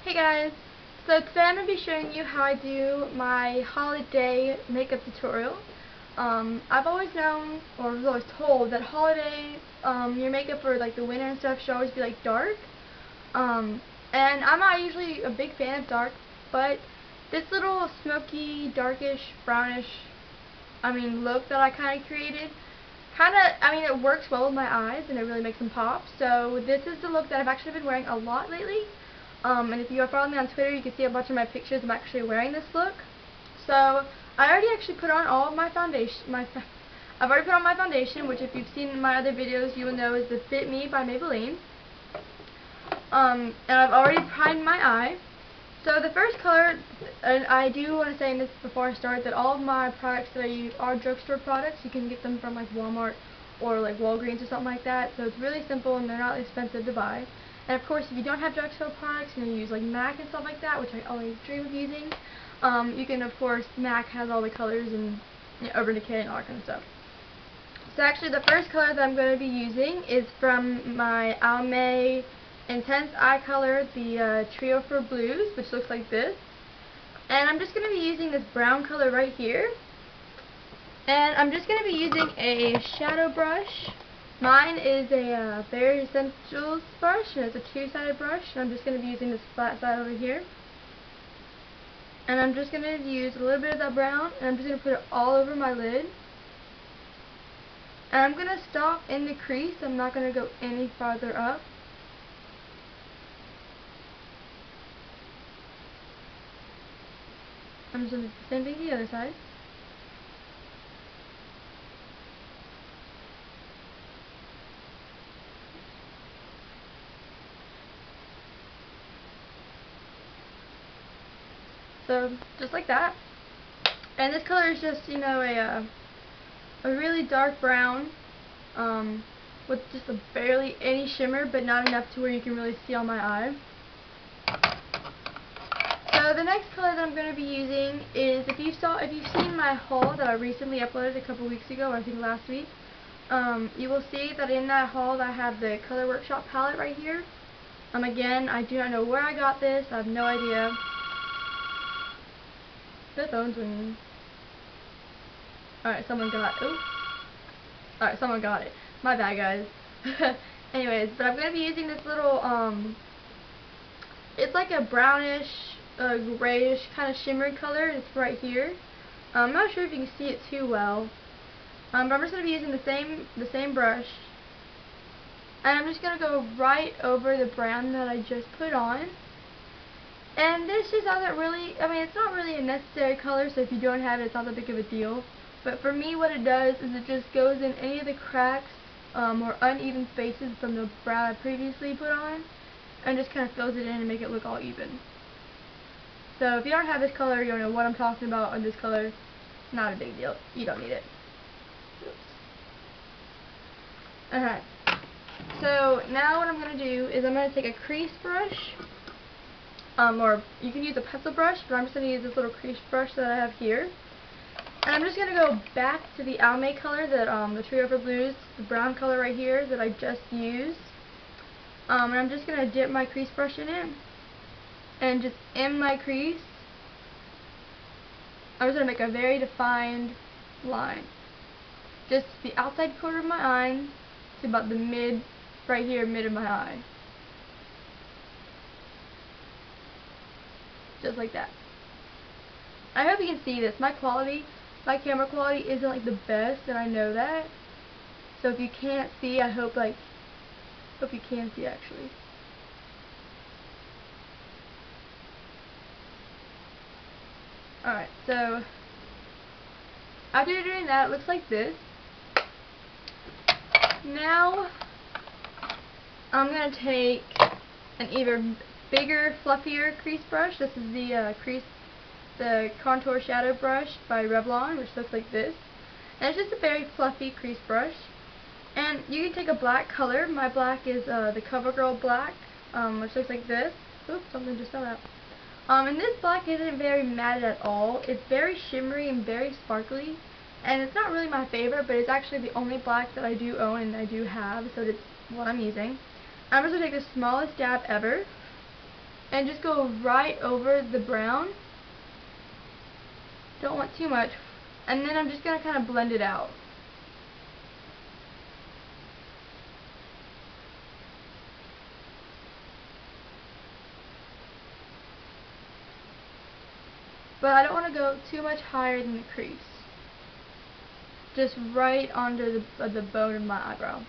Hey guys, so today I'm going to be showing you how I do my holiday makeup tutorial. I've always known, or was always told, that holiday, your makeup for like the winter and stuff should always be like dark. And I'm not usually a big fan of dark, but this little smoky, darkish, brownish, look that I kind of created, it works well with my eyes and it really makes them pop. So this is the look that I've actually been wearing a lot lately. And if you are following me on Twitter, you can see a bunch of my pictures. I'm actually wearing this look. So I already actually put on all of my foundation. I've already put on my foundation, which if you've seen my other videos, you will know is the Fit Me by Maybelline. And I've already primed my eye. So the first color, and I do want to say in this before I start that all of my products that I use are drugstore products. You can get them from like Walmart or like Walgreens or something like that. So it's really simple and they're not expensive to buy. And of course, if you don't have drugstore products and you use like MAC and stuff like that, which I always dream of using, you can, of course, MAC has all the colors and Urban Decay and all that kind of stuff. So actually the first color that I'm going to be using is from my Almay Intense Eye Color, the Trio for Blues, which looks like this. And I'm just going to be using this brown color right here. And I'm just going to be using a shadow brush. Mine is a Bare Essentials brush, and it's a two-sided brush. And I'm just going to be using this flat side over here. And I'm just going to use a little bit of that brown, and I'm just going to put it all over my lid. And I'm going to stop in the crease. I'm not going to go any farther up. I'm just going to do the same thing to the other side. So, just like that. And this color is just, a really dark brown, with just barely any shimmer, but not enough to where you can really see on my eye. So the next color that I'm going to be using is, if you've seen my haul that I recently uploaded a couple weeks ago, or I think last week, you will see that in that haul I have the Color Workshop palette right here. Again, I do not know where I got this. I have no idea. The phone's ringing. Alright, someone got it. Alright, someone got it. My bad, guys. Anyways, but I'm going to be using this little, it's like a brownish, grayish kind of shimmery color. It's right here. I'm not sure if you can see it too well. But I'm just going to be using the same brush. And I'm just going to go right over the brown that I just put on. And this just doesn't really, it's not really a necessary color, so if you don't have it, it's not that big of a deal. But for me, what it does is it just goes in any of the cracks or uneven spaces from the brown I previously put on, and just kind of fills it in and make it look all even. So if you don't have this color, you don't know what I'm talking about, or this color, not a big deal. You don't need it. Alright. So now what I'm going to do is I'm going to take a crease brush. Or you can use a pencil brush, but I'm just going to use this little crease brush that I have here. And I'm just going to go back to the Almay color, that the Trio for Blues, the brown color right here that I just used. And I'm just going to dip my crease brush in it. And just in my crease, I'm just going to make a very defined line. Just the outside corner of my eye to about the mid, right here, mid of my eye. Just like that. I hope you can see this. My camera quality isn't like the best, and I know that. So if you can't see, I hope you can see actually. Alright, so after doing that, it looks like this. Now I'm going to take an even bigger, fluffier crease brush. This is the Contour Shadow Brush by Revlon, which looks like this. And it's just a very fluffy crease brush. And you can take a black color. My black is the CoverGirl black, which looks like this. Oops, something just fell out. And this black isn't very matte at all. It's very shimmery and very sparkly. And it's not really my favorite, but it's actually the only black that I do own and I do have, so it's what I'm using. I'm just going to take the smallest dab ever. and just go right over the brown. Don't want too much. And then I'm just going to kind of blend it out. But I don't want to go too much higher than the crease. Just right under the bone of my eyebrow.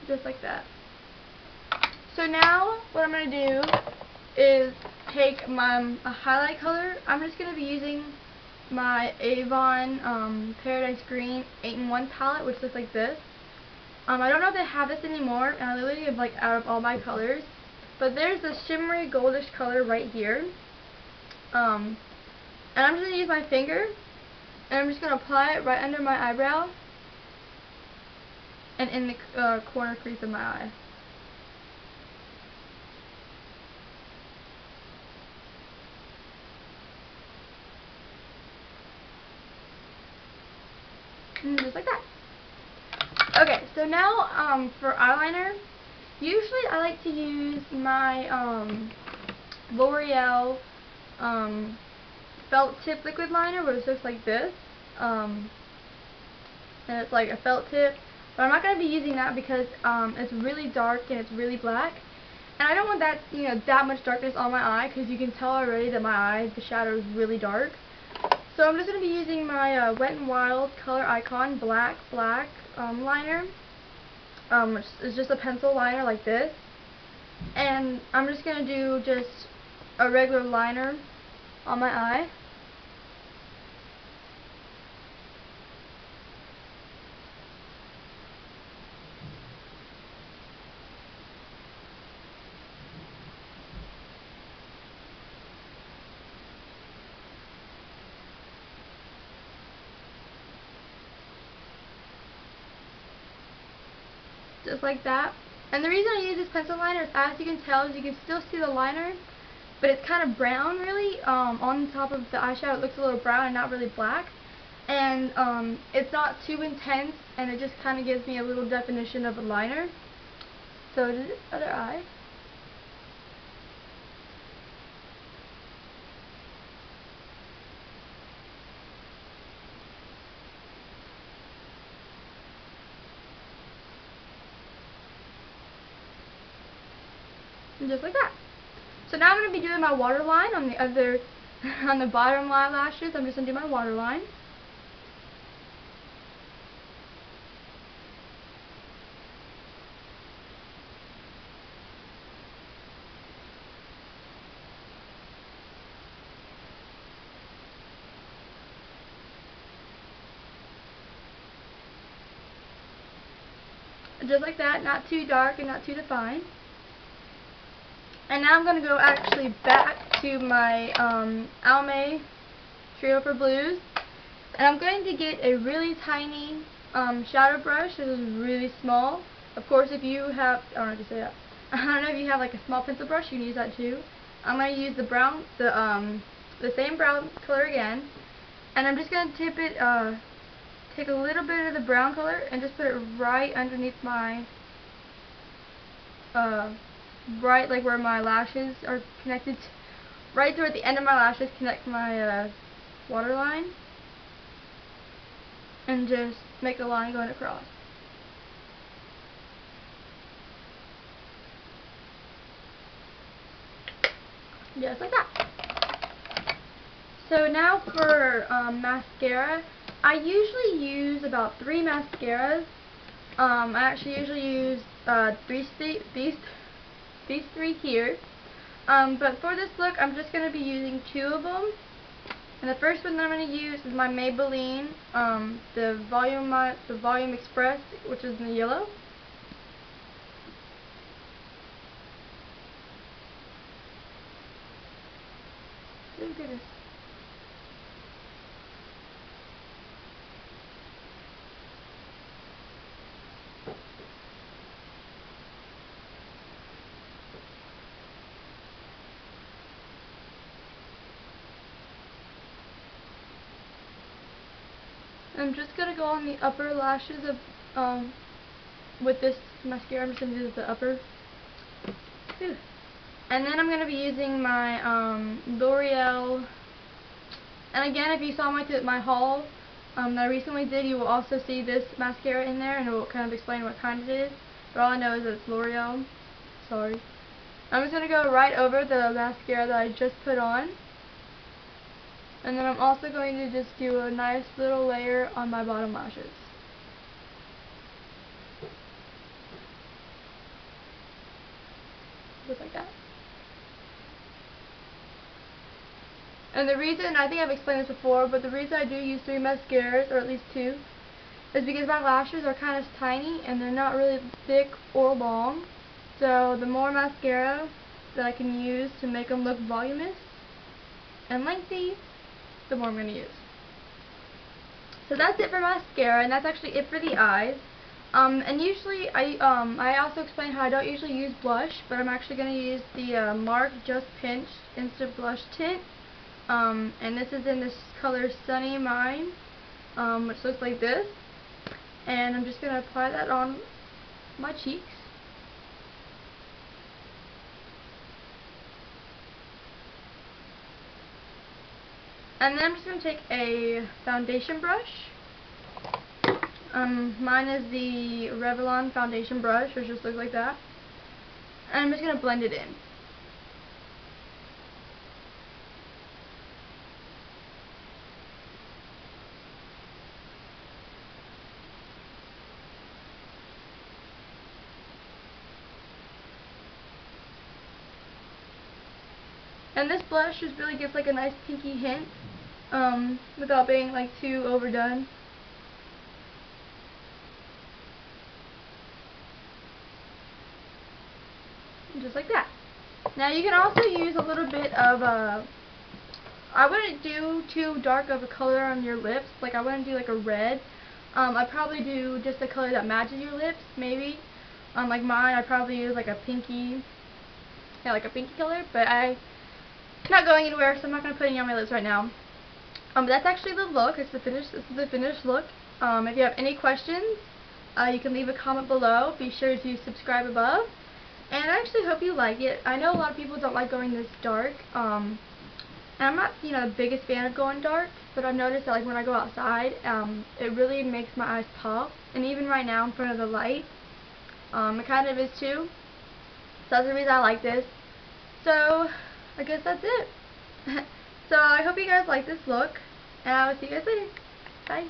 Just like that. So now what I'm going to do is take my highlight color. I'm just going to be using my Avon Paradise Green 8-in-1 palette, which looks like this. I don't know if they have this anymore, and I literally have like out of all my colors. But there's this shimmery goldish color right here. And I'm just going to use my finger, and I'm just going to apply it right under my eyebrow and in the corner crease of my eye. And just like that. Okay, so now for eyeliner, usually I like to use my L'Oreal felt tip liquid liner, which looks like this. And it's like a felt tip. But I'm not going to be using that because it's really dark and it's really black. And I don't want that, that much darkness on my eye, because you can tell already that my eye, the shadow is really dark. So I'm just going to be using my Wet n Wild Color Icon Black liner. Which is just a pencil liner like this. And I'm just going to do just a regular liner on my eye. Just like that. And the reason I use this pencil liner is, as you can tell, is you can still see the liner, but it's kind of brown really. On top of the eyeshadow it looks a little brown and not really black. And it's not too intense, and it just kind of gives me a little definition of a liner. So to this other eye. And just like that. So now I'm going to be doing my waterline on the other, on the bottom eyelashes. I'm just going to do my waterline. Just like that, not too dark and not too defined. And now I'm going to go actually back to my Almay Trio for Blues. And I'm going to get a really tiny shadow brush. This is really small. Of course, if you have, I don't know if you say that. I don't know if you have like a small pencil brush, you can use that too. I'm going to use the brown, the same brown color again. And I'm just going to tip it, take a little bit of the brown color and just put it right underneath my, right like where my lashes are connected, right toward the end of my lashes, connect my waterline, and just make a line going across. Just like that. So now for mascara, I usually use about 3 mascaras. I actually usually use these 3 here. But for this look, I'm just going to be using 2 of them. And the first one that I'm going to use is my Maybelline, the Volume Express, which is in the yellow. Oh goodness. I'm just going to go on the upper lashes of, with this mascara. I'm just going to do the upper. Whew. And then I'm going to be using my L'Oreal. And again, if you saw my haul that I recently did, you will also see this mascara in there, and it will kind of explain what kind it is. But all I know is that it's L'Oreal. Sorry. I'm just going to go right over the mascara that I just put on. And then I'm also going to just do a nice little layer on my bottom lashes. Just like that. And the reason, I think I've explained this before, but the reason I do use 3 mascaras, or at least 2, is because my lashes are kind of tiny and they're not really thick or long. So the more mascara that I can use to make them look voluminous and lengthy, the more I'm going to use. So that's it for mascara, and that's actually it for the eyes. And usually, I also explained how I don't usually use blush, but I'm actually going to use the MARC Just Pinched Instant Blush Tint. And this is in this color Sunny Mine, which looks like this. And I'm just going to apply that on my cheeks. And then I'm just going to take a foundation brush. Mine is the Revlon foundation brush, which just looks like that. And I'm just going to blend it in. And this blush just really gives like a nice pinky hint, without being like too overdone. Just like that. Now you can also use a little bit of I wouldn't do too dark of a color on your lips. Like I wouldn't do like a red. I'd probably do just a color that matches your lips, maybe. Like mine, I'd probably use like a pinky, yeah, like a pinky color. But I'm not going anywhere, so I'm not going to put any on my lips right now. But that's actually the look. This is the finished look. If you have any questions, you can leave a comment below. Be sure to subscribe above. And I actually hope you like it. I know a lot of people don't like going this dark. And I'm not, the biggest fan of going dark, but I've noticed that like when I go outside, it really makes my eyes pop. And even right now in front of the light, it kind of is too. So that's the reason I like this. So I guess that's it. So I hope you guys like this look, and I will see you guys later. Bye.